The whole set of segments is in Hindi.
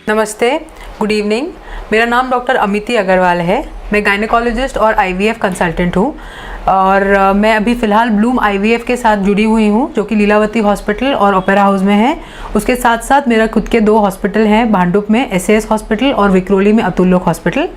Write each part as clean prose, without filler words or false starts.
नमस्ते, गुड इवनिंग। मेरा नाम डॉक्टर अमिति अग्रवाल है। मैं गायनेकोलॉजिस्ट और आईवीएफ कंसल्टेंट हूँ और मैं अभी फ़िलहाल ब्लूम आईवीएफ के साथ जुड़ी हुई हूँ, जो कि लीलावती हॉस्पिटल और ओपेरा हाउस में है। उसके साथ साथ मेरा खुद के 2 हॉस्पिटल हैं, भांडुप में एसएएस हॉस्पिटल और विक्रोली में अतुल लोक हॉस्पिटल।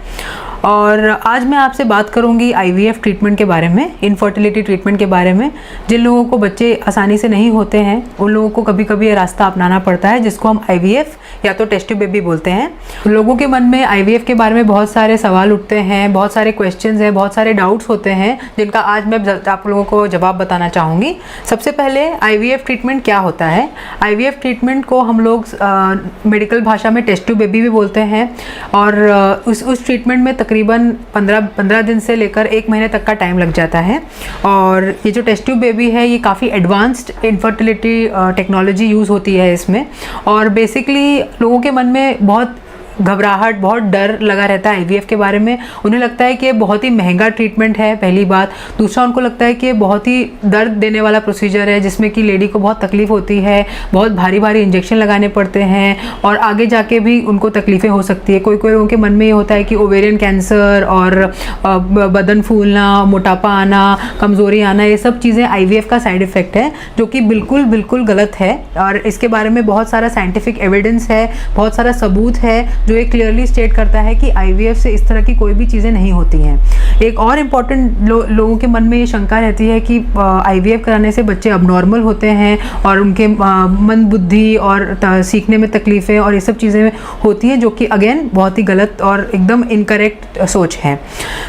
और आज मैं आपसे बात करूँगी आईवीएफ ट्रीटमेंट के बारे में, इनफर्टिलिटी ट्रीटमेंट के बारे में। जिन लोगों को बच्चे आसानी से नहीं होते हैं, उन लोगों को कभी कभी ये रास्ता अपनाना पड़ता है, जिसको हम आईवीएफ या तो टेस्ट ट्यूब बेबी बोलते हैं। लोगों के मन में आईवीएफ के बारे में बहुत सारे सवाल उठते हैं, बहुत सारे क्वेश्चंस हैं, बहुत सारे डाउट्स होते हैं, जिनका आज मैं आप लोगों को जवाब बताना चाहूँगी। सबसे पहले आईवीएफ ट्रीटमेंट क्या होता है। आईवीएफ ट्रीटमेंट को हम लोग मेडिकल भाषा में टेस्ट ट्यूब बेबी भी बोलते हैं और उस ट्रीटमेंट में तकरीबन 15 दिन से लेकर 1 महीने तक का टाइम लग जाता है। और ये जो टेस्ट ट्यूब बेबी है, ये काफ़ी एडवांस्ड इनफर्टिलिटी टेक्नोलॉजी यूज़ होती है इसमें। और बेसिकली लोगों के मन में बहुत घबराहट, बहुत डर लगा रहता है आईवीएफ के बारे में। उन्हें लगता है कि ये बहुत ही महंगा ट्रीटमेंट है, पहली बात। दूसरा, उनको लगता है कि ये बहुत ही दर्द देने वाला प्रोसीजर है, जिसमें कि लेडी को बहुत तकलीफ़ होती है, बहुत भारी भारी इंजेक्शन लगाने पड़ते हैं और आगे जाके भी उनको तकलीफ़ें हो सकती है। कोई कोई लोगों के मन में ये होता है कि ओवेरियन कैंसर और बदन फूलना, मोटापा आना, कमज़ोरी आना, ये सब चीज़ें आईवीएफ का साइड इफ़ेक्ट है, जो कि बिल्कुल गलत है। और इसके बारे में बहुत सारा साइंटिफिक एविडेंस है, बहुत सारा सबूत है, जो ये क्लियरली स्टेट करता है कि आईवीएफ से इस तरह की कोई भी चीज़ें नहीं होती हैं। एक और इम्पॉर्टेंट लोगों के मन में ये शंका रहती है कि आईवीएफ कराने से बच्चे अबनॉर्मल होते हैं और उनके मन बुद्धि और सीखने में तकलीफ़ें और ये सब चीज़ें होती हैं, जो कि अगेन बहुत ही गलत और एकदम इनकरेक्ट सोच है।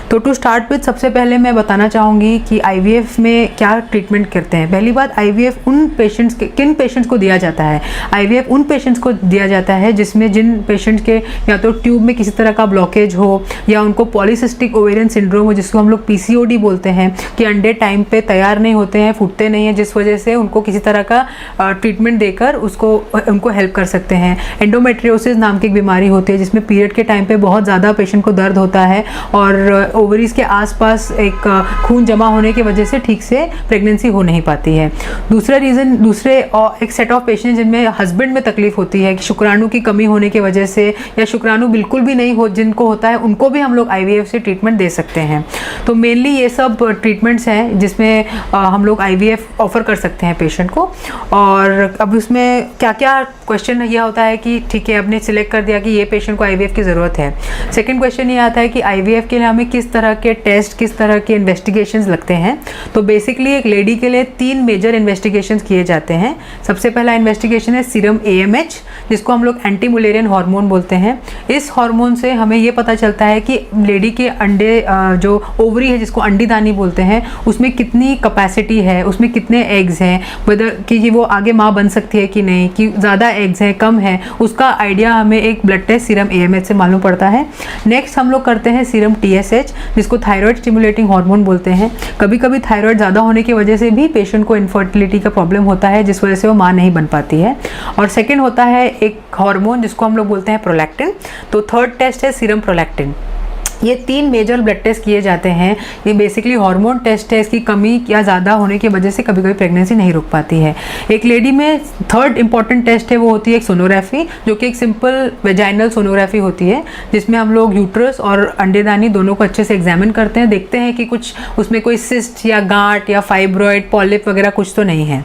तो टू स्टार्ट विथ, सबसे पहले मैं बताना चाहूँगी कि आईवीएफ में क्या ट्रीटमेंट करते हैं। पहली बात, आईवीएफ उन पेशेंट्स के, किन पेशेंट्स को दिया जाता है। आईवीएफ उन पेशेंट्स को दिया जाता है जिसमें जिन पेशेंट्स के या तो ट्यूब में किसी तरह का ब्लॉकेज हो, या उनको पॉलीसिस्टिक ओवेरियन सिंड्रोम हो, जिसको हम लोग पीसीओडी बोलते हैं, कि अंडे टाइम पे तैयार नहीं होते हैं, फूटते नहीं हैं, जिस वजह से उनको किसी तरह का ट्रीटमेंट देकर उनको हेल्प कर सकते हैं। एंडोमेट्रियोसिस नाम की एक बीमारी होती है, जिसमें पीरियड के टाइम पे बहुत ज़्यादा पेशेंट को दर्द होता है और ओवरीज के आसपास एक खून जमा होने की वजह से ठीक से प्रेगनेंसी हो नहीं पाती है। दूसरे एक सेट ऑफ पेशेंट जिनमें हस्बैंड में तकलीफ होती है कि शुक्राणु की कमी होने की वजह से, या शुक्राणु बिल्कुल भी नहीं हो जिनको होता है, उनको भी हम लोग आईवीएफ से ट्रीटमेंट दे सकते हैं। तो मेनली ये सब ट्रीटमेंट्स हैं जिसमें हम लोग आईवीएफ ऑफर कर सकते हैं पेशेंट को। और अब उसमें क्या क्या क्वेश्चन यह होता है कि ठीक है, आपने सिलेक्ट कर दिया कि ये पेशेंट को आईवीएफ की ज़रूरत है। सेकंड क्वेश्चन ये आता है कि आईवीएफ के लिए हमें किस तरह के टेस्ट, किस तरह के इन्वेस्टिगेशंस लगते हैं। तो बेसिकली एक लेडी के लिए 3 मेजर इन्वेस्टिगेशंस किए जाते हैं। सबसे पहला इन्वेस्टिगेशन है सीरम AMH, जिसको हम लोग एंटी मुलेरियन हार्मोन बोलते हैं। इस हार्मोन से हमें ये पता चलता है कि लेडी के अंडे, जो ओवरी है जिसको अंडीदानी बोलते हैं, उसमें कितनी कैपेसिटी है, उसमें कितने एग्स हैं, वेदर कि वो आगे माँ बन सकती है कि नहीं, कि ज़्यादा एग्स हैं, कम है, उसका आइडिया हमें एक ब्लड टेस्ट सीरम AMH से मालूम पड़ता है। नेक्स्ट हम लोग करते हैं सीरम TSH, जिसको थायराइड स्टिमुलेटिंग हार्मोन बोलते हैं। कभी कभी थायराइड ज़्यादा होने की वजह से भी पेशेंट को इनफर्टिलिटी का प्रॉब्लम होता है, जिस वजह से वो माँ नहीं बन पाती है। और सेकेंड होता है एक हार्मोन जिसको हम लोग बोलते हैं प्रोलैक्टिन। तो थर्ड टेस्ट है सीरम प्रोलैक्टिन। ये 3 मेजर ब्लड टेस्ट किए जाते हैं। ये बेसिकली हार्मोन टेस्ट है, इसकी कमी या ज़्यादा होने की वजह से कभी कभी प्रेगनेंसी नहीं रुक पाती है। एक लेडी में थर्ड इंपॉर्टेंट टेस्ट है, वो होती है एक सोनोग्राफी, जो कि एक सिंपल वेजाइनल सोनोग्राफी होती है, जिसमें हम लोग यूट्रस और अंडेदानी दोनों को अच्छे से एग्जामिन करते हैं, देखते हैं कि कुछ उसमें कोई सिस्ट या गांठ या फाइब्रॉइड, पॉलिप वगैरह कुछ तो नहीं है।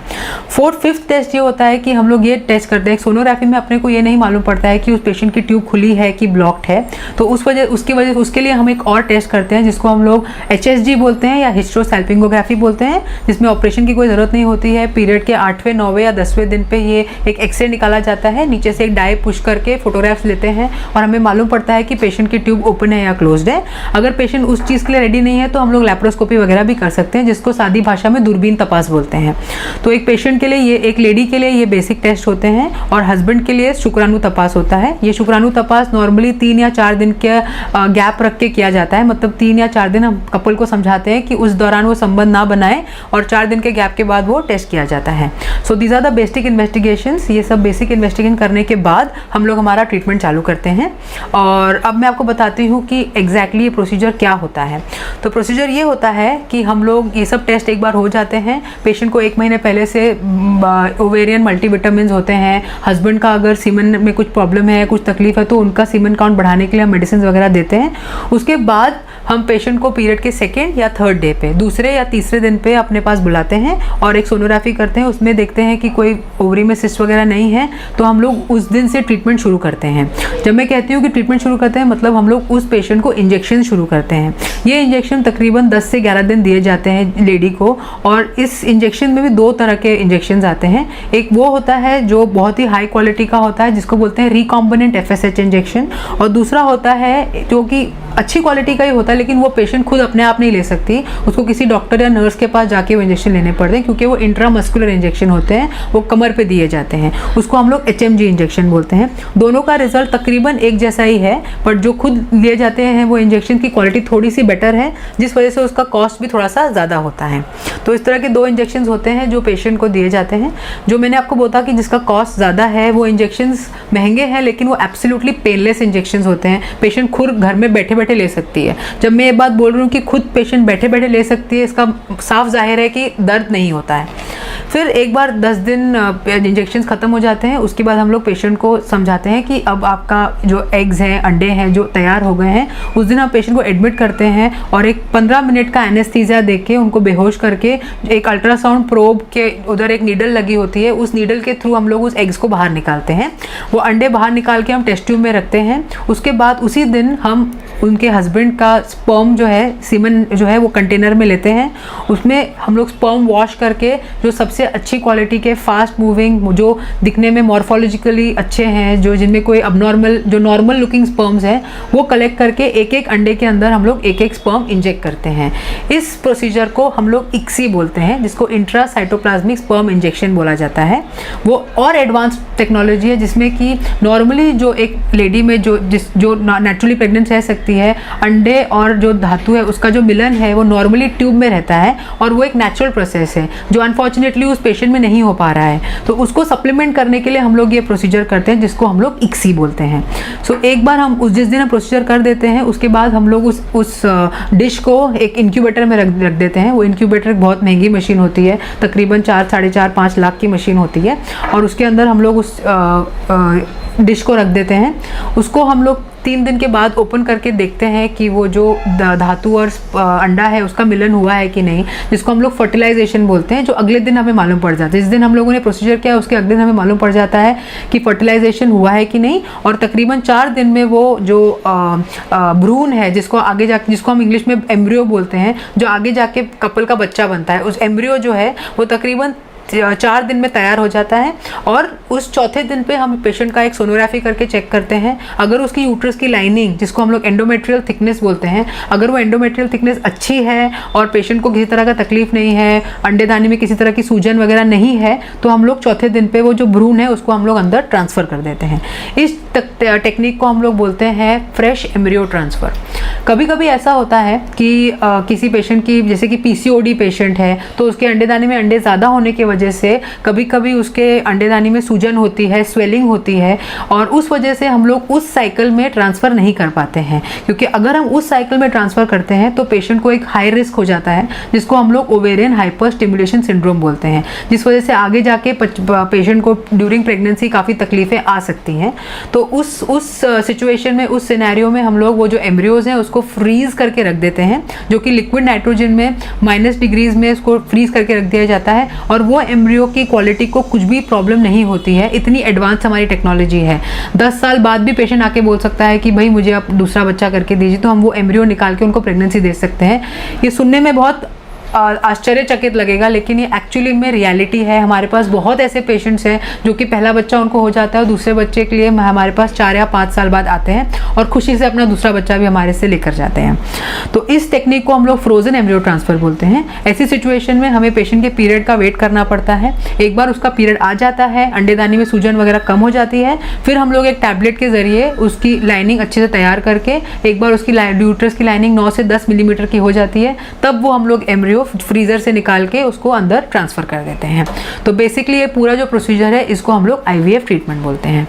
फिफ्थ टेस्ट ये होता है कि हम लोग ये टेस्ट करते हैं, सोनोग्राफी में अपने को ये नहीं मालूम पड़ता है कि उस पेशेंट की ट्यूब खुली है कि ब्लॉक्ड है, तो उसके लिए हम एक और टेस्ट करते हैं, जिसको हम लोग HSG बोलते हैं या हिस्ट्रोसैल्पिंगोग्राफी बोलते हैं, जिसमें ऑपरेशन की कोई ज़रूरत नहीं होती है। पीरियड के 8वें, 9वें या 10वें दिन पे ये एक एक्सरे निकाला जाता है, नीचे से एक डाई पुश करके फोटोग्राफ्स लेते हैं और हमें मालूम पड़ता है कि पेशेंट की ट्यूब ओपन है या क्लोज्ड है। अगर पेशेंट उस चीज़ के लिए रेडी नहीं है तो हम लोग लैप्रोस्कोपी वगैरह भी कर सकते हैं, जिसको सादी भाषा में दूरबीन तपास बोलते हैं। तो एक पेशेंट के लिए, ये एक लेडी के लिए ये बेसिक टेस्ट होते हैं, और हस्बैंड के लिए शुक्राणु तपास होता है। ये शुक्राणु तपास नॉर्मली 3 या 4 दिन के गैप रख रख के किया जाता है, मतलब 3 या 4 दिन हम कपल को समझाते हैं कि उस दौरान वो संबंध ना बनाए और 4 दिन के गैप के बाद वो टेस्ट किया जाता है। So these are the basic investigations. ये सब बेसिक इन्वेस्टिगेशन करने के बाद हम लोग हमारा ट्रीटमेंट चालू करते हैं। और अब मैं आपको बताती हूँ कि एग्जैक्टली ये प्रोसीजर क्या होता है। तो प्रोसीजर ये होता है कि हम लोग ये सब टेस्ट एक बार हो जाते हैं, पेशेंट को 1 महीने पहले से ओवेरियन मल्टीविटामिन्स होते हैं, हस्बैंड का अगर सीमन में कुछ प्रॉब्लम है, कुछ तकलीफ है, तो उनका सीमन काउंट बढ़ाने के लिए हम मेडिसिन वगैरह देते हैं। उसके बाद हम पेशेंट को पीरियड के 2nd या 3rd डे पे, दूसरे या तीसरे दिन पे अपने पास बुलाते हैं और एक सोनोग्राफी करते हैं। उसमें देखते हैं कि कोई ओवरी में सिस्ट वगैरह नहीं है, तो हम लोग उस दिन से ट्रीटमेंट शुरू करते हैं। जब मैं कहती हूँ कि ट्रीटमेंट शुरू करते हैं, मतलब हम लोग उस पेशेंट को इंजेक्शन शुरू करते हैं। ये इंजेक्शन तकरीबन 10 से 11 दिन दिए जाते हैं लेडी को, और इस इंजेक्शन में भी 2 तरह के इंजेक्शन आते हैं। एक वो होता है जो बहुत ही हाई क्वालिटी का होता है, जिसको बोलते हैं रिकॉम्बिनेंट FSH इंजेक्शन, और दूसरा होता है जो कि अच्छी क्वालिटी का ही होता है, लेकिन वो पेशेंट खुद अपने आप नहीं ले सकती, उसको किसी डॉक्टर या नर्स के पास जाके वो इंजेक्शन लेने पड़ते हैं, क्योंकि वो इंट्रामस्कुलर इंजेक्शन होते हैं, वो कमर पे दिए जाते हैं। उसको हम लोग HMG इंजेक्शन बोलते हैं। दोनों का रिजल्ट तकरीबन एक जैसा ही है, बट जो खुद लिए जाते हैं वो इंजेक्शन की क्वालिटी थोड़ी सी बेटर है, जिस वजह से उसका कॉस्ट भी थोड़ा सा ज़्यादा होता है। तो इस तरह के 2 इंजेक्शन होते हैं जो पेशेंट को दिए जाते हैं। जो मैंने आपको बोला कि जिसका कॉस्ट ज़्यादा है, वो इंजेक्शन महंगे हैं, लेकिन वो एब्सोल्युटली पेनलेस इंजेक्शन होते हैं, पेशेंट खुद घर में बैठे बैठे ले सकती है। जब मैं ये बात बोल रही हूँ कि खुद पेशेंट बैठे बैठे ले सकती है, इसका साफ जाहिर है कि दर्द नहीं होता है। फिर एक बार 10 दिन इंजेक्शन ख़त्म हो जाते हैं, उसके बाद हम लोग पेशेंट को समझाते हैं कि अब आपका जो एग्स हैं, अंडे हैं जो तैयार हो गए हैं, उस दिन हम पेशेंट को एडमिट करते हैं और एक 15 मिनट का एनेस्थीसिया दे के उनको बेहोश करके एक अल्ट्रासाउंड प्रोब के उधर एक नीडल लगी होती है, उस नीडल के थ्रू हम लोग उस एग्स को बाहर निकालते हैं। वो अंडे बाहर निकाल के हम टेस्ट ट्यूब में रखते हैं। उसके बाद उसी दिन हम उनके हस्बैंड का स्पर्म जो है, सीमन जो है, वो कंटेनर में लेते हैं। उसमें हम लोग स्पर्म वॉश करके जो सबसे अच्छी क्वालिटी के फास्ट मूविंग, जो दिखने में मॉर्फोलॉजिकली अच्छे हैं, जो जिनमें कोई अबनॉर्मल, जो नॉर्मल लुकिंग स्पर्म्स हैं, वो कलेक्ट करके एक एक अंडे के अंदर हम लोग एक एक स्पर्म इंजेक्ट करते हैं। इस प्रोसीजर को हम लोग ICSI बोलते हैं, जिसको इंट्रासाइटोप्लाज्मिक स्पर्म इंजेक्शन बोला जाता है। वो और एडवांस टेक्नोलॉजी है, जिसमें कि नॉर्मली जो एक लेडी में जो नेचुरली प्रेग्नेंट रह सकती है, अंडे और जो धातु है उसका जो मिलन है वो नॉर्मली ट्यूब में रहता है, और वो एक नेचुरल प्रोसेस है जो अनफॉर्चुनेटली उस पेशेंट में नहीं हो पा रहा है। तो उसको सप्लीमेंट करने के लिए हम लोग ये प्रोसीजर करते हैं, जिसको हम लोग ICSI बोलते हैं। सो एक बार हम जिस दिन हम प्रोसीजर कर देते हैं, उसके बाद हम लोग उस डिश को एक इंक्यूबेटर में रख देते हैं। वो इंक्यूबेटर बहुत महंगी मशीन होती है, तकरीबन 4, 4.5, 5 लाख की मशीन होती है, और उसके अंदर हम लोग उस डिश को रख देते हैं। उसको हम लोग 3 दिन के बाद ओपन करके देखते हैं कि वो जो धातु और अंडा है उसका मिलन हुआ है कि नहीं, जिसको हम लोग फर्टिलाइजेशन बोलते हैं, जो अगले दिन हमें मालूम पड़ जाता है। जिस दिन हम लोगों ने प्रोसीजर किया उसके अगले दिन हमें मालूम पड़ जाता है कि फर्टिलाइजेशन हुआ है कि नहीं, और तकरीबन 4 दिन में वो जो भ्रूण है, जिसको आगे जाके, जिसको हम इंग्लिश में एम्ब्रियो बोलते हैं, जो आगे जाके कपल का बच्चा बनता है, उस एम्ब्रियो जो है वो तकरीबन 4 दिन में तैयार हो जाता है। और उस चौथे दिन पे हम पेशेंट का एक सोनोग्राफी करके चेक करते हैं। अगर उसकी यूट्रस की लाइनिंग, जिसको हम लोग एंडोमेट्रियल थिकनेस बोलते हैं, अगर वो एंडोमेट्रियल थिकनेस अच्छी है और पेशेंट को किसी तरह का तकलीफ नहीं है, अंडेदानी में किसी तरह की सूजन वगैरह नहीं है, तो हम लोग चौथे दिन पे वो जो भ्रूण है उसको हम लोग अंदर ट्रांसफ़र कर देते हैं। इस टेक्निक को हम लोग बोलते हैं फ्रेश एम्ब्रियो ट्रांसफ़र। कभी कभी ऐसा होता है कि किसी पेशेंट की, जैसे कि PCOD पेशेंट है, तो उसके अंडेदानी में अंडे ज़्यादा होने की वजह से कभी कभी उसके अंडेदानी में सूजन होती है, स्वेलिंग होती है, और उस वजह से हम लोग उस साइकिल में ट्रांसफ़र नहीं कर पाते हैं। क्योंकि अगर हम उस साइकिल में ट्रांसफ़र करते हैं तो पेशेंट को एक हाई रिस्क हो जाता है, जिसको हम लोग ओवेरियन हाइपर स्टिमुलेशन सिंड्रोम बोलते हैं, जिस वजह से आगे जाके पेशेंट को ड्यूरिंग प्रेगनेंसी काफ़ी तकलीफ़ें आ सकती हैं। तो उस सिचुएशन में, उस सिनेरियो में हम लोग वो जो एम्ब्रियोज हैं उसको फ्रीज करके रख देते हैं, जो कि लिक्विड नाइट्रोजन में -डिग्रीज में उसको फ्रीज करके रख दिया जाता है, और वो एम्ब्रियो की क्वालिटी को कुछ भी प्रॉब्लम नहीं होती है। इतनी एडवांस हमारी टेक्नोलॉजी है। 10 साल बाद भी पेशेंट आके बोल सकता है कि भाई मुझे आप दूसरा बच्चा करके दीजिए, तो हम वो एम्ब्रियो निकाल के उनको प्रेगनेंसी दे सकते हैं। ये सुनने में बहुत आश्चर्यचकित लगेगा, लेकिन ये एक्चुअली में रियलिटी है। हमारे पास बहुत ऐसे पेशेंट्स हैं जो कि पहला बच्चा उनको हो जाता है और दूसरे बच्चे के लिए हमारे पास 4 या 5 साल बाद आते हैं और खुशी से अपना दूसरा बच्चा भी हमारे से लेकर जाते हैं। तो इस टेक्निक को हम लोग फ्रोजन एम्ब्रियो ट्रांसफ़र बोलते हैं। ऐसी सिचुएशन में हमें पेशेंट के पीरियड का वेट करना पड़ता है। एक बार उसका पीरियड आ जाता है, अंडेदानी में सूजन वगैरह कम हो जाती है, फिर हम लोग एक टैबलेट के ज़रिए उसकी लाइनिंग अच्छे से तैयार करके, एक बार उसकी यूट्रस की लाइनिंग 9 से 10 मिलीमीटर की हो जाती है, तब वो हम लोग एम्ब्रियो फ्रीज़र से निकाल के उसको अंदर ट्रांसफ़र कर देते हैं। तो बेसिकली ये पूरा जो प्रोसीजर है इसको हम लोग IVF ट्रीटमेंट बोलते हैं।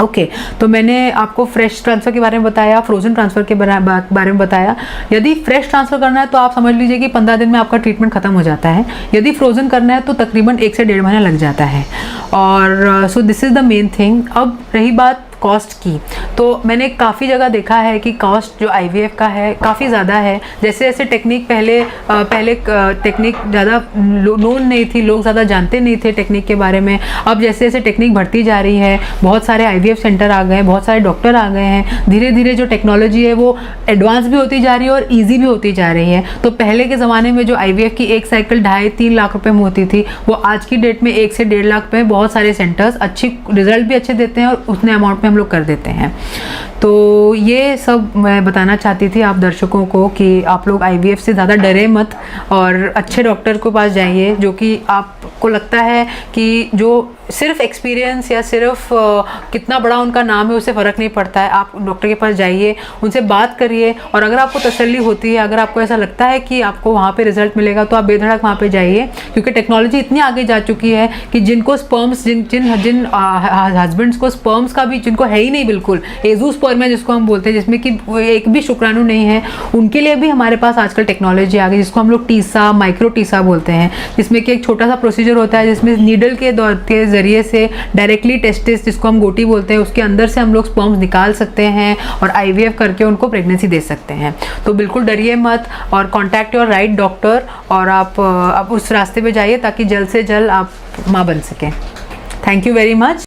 ओके, तो मैंने आपको फ्रेश ट्रांसफ़र के बारे में बताया, फ्रोजन ट्रांसफ़र के बारे में बताया। यदि फ्रेश ट्रांसफ़र करना है तो आप समझ लीजिए कि 15 दिन में आपका ट्रीटमेंट ख़त्म हो जाता है। यदि फ्रोजन करना है तो तकरीबन 1 से 1.5 महीना लग जाता है। और so this is the main thing. अब रही बात कॉस्ट की, तो मैंने काफ़ी जगह देखा है कि कॉस्ट जो IVF का है काफ़ी ज़्यादा है। जैसे जैसे टेक्निक पहले टेक्निक ज़्यादा नोन नहीं थी, लोग ज़्यादा जानते नहीं थे टेक्निक के बारे में। अब जैसे जैसे टेक्निक बढ़ती जा रही है, बहुत सारे IVF सेंटर आ गए हैं, बहुत सारे डॉक्टर आ गए हैं, धीरे धीरे जो टेक्नोलॉजी है वो एडवांस भी होती जा रही है और ईजी भी होती जा रही है। तो पहले के ज़माने में जो IVF की एक साइकिल 2.5-3 लाख रुपये में होती थी, वो आज की डेट में 1 से 1.5 लाख पे बहुत सारे सेंटर्स अच्छी रिजल्ट भी अच्छे देते हैं और उतने अमाउंट में हम लोग कर देते हैं। तो ये सब मैं बताना चाहती थी आप दर्शकों को कि आप लोग IVF से ज़्यादा डरे मत और अच्छे डॉक्टर के पास जाइए, जो कि आपको लगता है कि जो सिर्फ एक्सपीरियंस या सिर्फ कितना बड़ा उनका नाम है उससे फ़र्क नहीं पड़ता है। आप डॉक्टर के पास जाइए, उनसे बात करिए और अगर आपको तसल्ली होती है, अगर आपको ऐसा लगता है कि आपको वहाँ पे रिजल्ट मिलेगा तो आप बेधड़क वहाँ पे जाइए, क्योंकि टेक्नोलॉजी इतनी आगे जा चुकी है कि जिनको स्पर्म्स जिन हस्बैंड्स को स्पर्म्स का भी जिनको है ही नहीं बिल्कुल, एज़ूस्पर्मिया जिसको हम बोलते हैं, जिसमें कि एक भी शुक्राणु नहीं है, उनके लिए भी हमारे पास आजकल टेक्नोलॉजी आ गई जिसको हम लोग टीसा, माइक्रो टीसा बोलते हैं, जिसमें कि एक छोटा सा प्रोसीजर होता है जिसमें नीडल के जरिए से डायरेक्टली टेस्टिस जिसको हम गोटी बोलते हैं उसके अंदर से हम लोग स्पर्म्स निकाल सकते हैं और IVF करके उनको प्रेगनेंसी दे सकते हैं। तो बिल्कुल डरिए मत और कॉन्टैक्ट योर राइट डॉक्टर और आप उस रास्ते पे जाइए ताकि जल्द से जल्द आप माँ बन सकें। Thank you very much.